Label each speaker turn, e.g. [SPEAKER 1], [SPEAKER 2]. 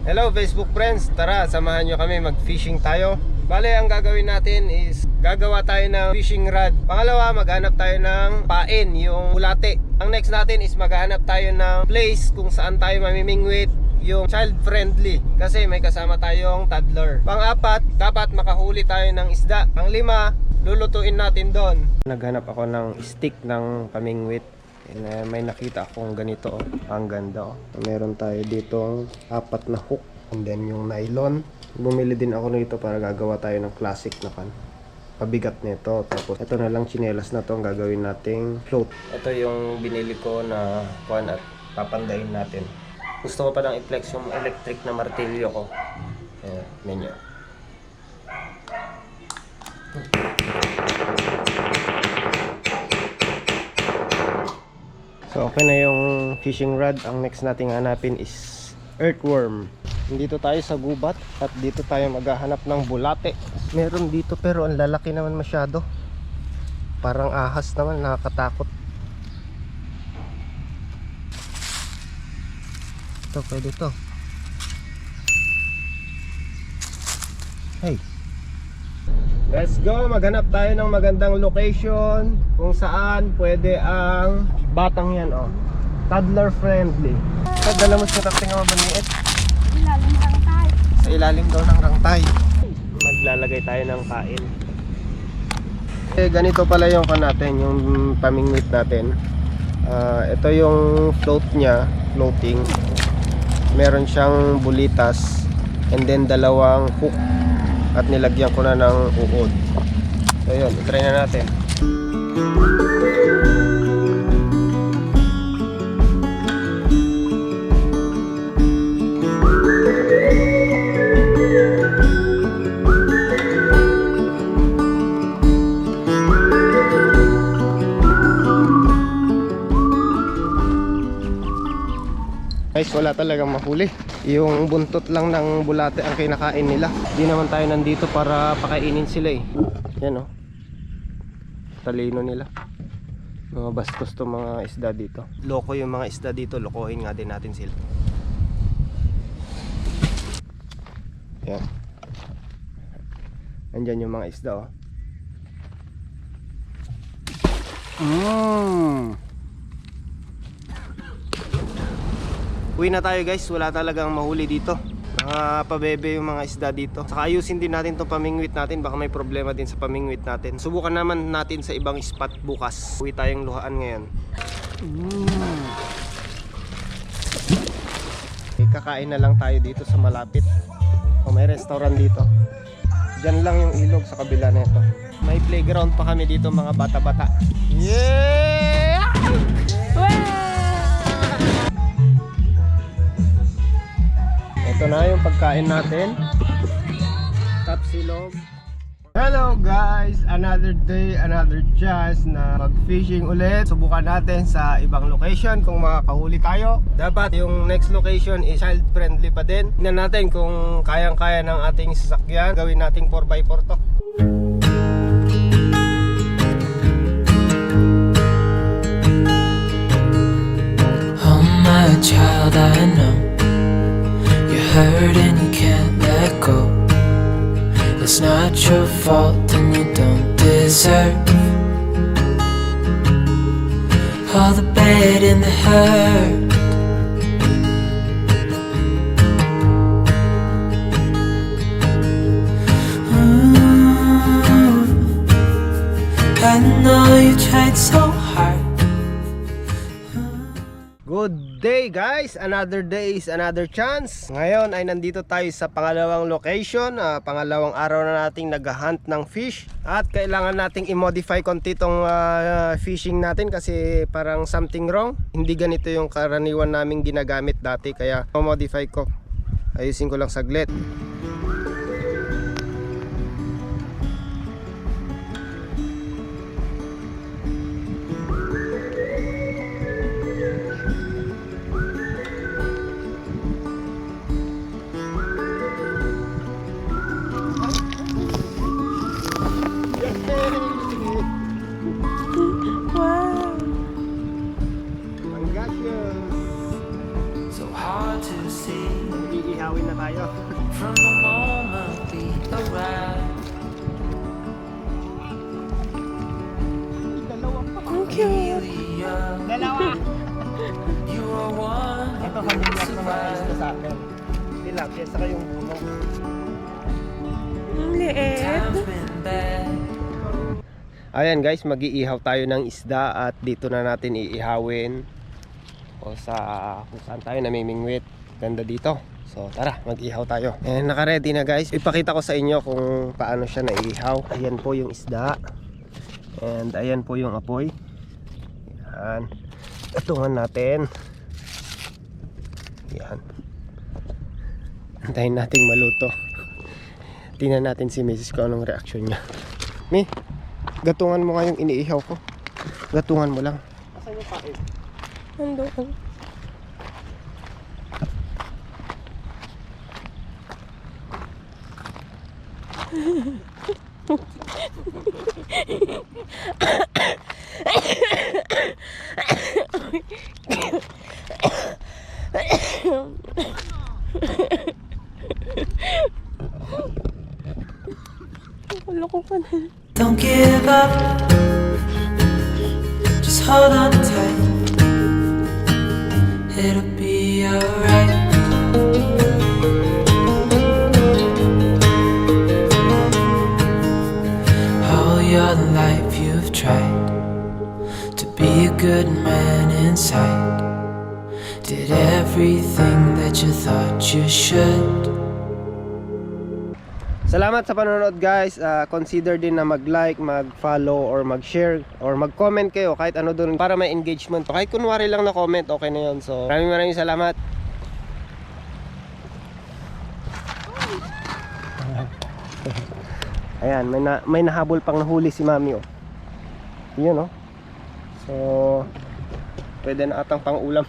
[SPEAKER 1] Hello Facebook friends, tara samahan nyo kami mag-fishing tayo. Bale, ang gagawin natin is gagawa tayo ng fishing rod. Pangalawa, maghanap tayo ng pain, yung bulate. Ang next natin is maghanap tayo ng place kung saan tayo mamimingwit, yung child friendly, kasi may kasama tayong toddler. Pang-apat, dapat makahuli tayo ng isda. Pang-lima, lulutuin natin doon. Naghanap ako ng stick ng pamingwit. May nakita akong ganito, ang ganda. Meron tayo ditong 4 na hook, and then yung nylon. Bumili din ako nito para gagawa tayo ng classic na pabigat nito. Tapos ito na lang tsinelas na to ang gagawin nating float. Ito yung binili ko na kuan at papandayin natin. Gusto ko pa lang i-flex yung electric na martilyo ko. Ayan, so okay na yung fishing rod. Ang next nating hanapin is earthworm. Dito tayo sa gubat at dito tayo maghahanap ng bulate. Meron dito pero ang lalaki naman masyado. Parang ahas naman, nakakatakot. Ito, pwede to. Hey, let's go, maghanap tayo ng magandang location kung saan pwede ang batang yan, oh, toddler friendly. Dala mo sa takting nga mabaniit.
[SPEAKER 2] Ilalim ng rangtay.
[SPEAKER 1] Sa ilalim daw ng rangtay. Maglalagay tayo ng kain. Ganito pala yung natin, yung pamingwit natin. Ito yung float nya, floating. Meron siyang bulitas and then dalawang hook at nilagyan ko na ng uod. So yun, try na natin. Guys, wala talagang mahuli. Yung buntot lang ng bulate ang kinakain nila. Di naman tayo nandito para pakainin sila eh. Yan oh, talino nila. Mga bastos to mga isda dito. Loko yung mga isda dito. Lokohin nga din natin sila. Yan. Andyan yung mga isda oh. Uwi na tayo guys, wala talagang mahuli dito. Mga pabebe yung mga isda dito. Saka ayusin din natin itong pamingwit natin. Baka may problema din sa pamingwit natin. Subukan naman natin sa ibang spot bukas. Uwi tayong luhaan ngayon. Kakain na lang tayo dito sa malapit. May restaurant dito. Diyan lang yung ilog sa kabila nito. May playground pa kami dito mga bata-bata. Yeah! Ito na yung pagkain natin. Tapsilog. Hello guys! Another day, another chance na mag-fishing ulit. Subukan natin sa ibang location kung makakahuli tayo. Dapat yung next location is child friendly pa din. Tingnan natin kung kayang-kaya ng ating sasakyan. Gawin nating 4x4 to.
[SPEAKER 3] Oh my child, I know hurt and you can't let go. It's not your fault and you don't deserve all the bad and the hurt. I know you tried so hard.
[SPEAKER 1] Good day guys! Another day is another chance. Ngayon ay nandito tayo sa pangalawang location. Pangalawang araw na nating nag-hunt ng fish. At kailangan nating i-modify konti itong fishing natin kasi parang something wrong. Hindi ganito yung karaniwan naming ginagamit dati. Kaya modify ko. Ayusin ko lang saglit.
[SPEAKER 3] hard to see
[SPEAKER 1] Iihawin na tayo.
[SPEAKER 3] from the moment we arrived.
[SPEAKER 2] Ang cute.
[SPEAKER 3] Really young,
[SPEAKER 1] Dalawa.
[SPEAKER 3] you were one
[SPEAKER 1] Ito
[SPEAKER 3] who
[SPEAKER 1] familiar na mga
[SPEAKER 3] survived.
[SPEAKER 1] isda sa akin. Tilapia saka yung bunong.
[SPEAKER 2] Ang liit.
[SPEAKER 3] Time's been bad.
[SPEAKER 1] Ayan guys, mag-iihaw tayo ng isda at dito na natin iihawin o sa kung saan tayo namimingwit. Ganda dito. So tara, mag-ihaw tayo. And naka-ready na guys. Ipakita ko sa inyo kung paano siya naiihaw. Ayan po yung isda. And ayan po yung apoy. Yan. Tutungan natin. Yan. Antayin nating maluto. Tingnan natin si Mrs. ko anong reaction niya. Mi, gatungan mo nga yung iniihaw ko. Gatungan mo lang. Asan yung pain?
[SPEAKER 2] Nandoon. Wala ko pa na.
[SPEAKER 3] Don't give up, just hold on tight. It'll be alright. All your life you've tried to be a good man inside. Did everything that you thought you should.
[SPEAKER 1] Salamat sa panonood guys. Consider din na mag-like, mag-follow or mag-share or mag-comment kayo kahit ano doon para may engagement. Kahit kunwari lang na comment, okay na yun. So maraming salamat. Ayan, may nahabol pang nahuli si Mami oh. Yun oh. So pwede na atang pang ulam.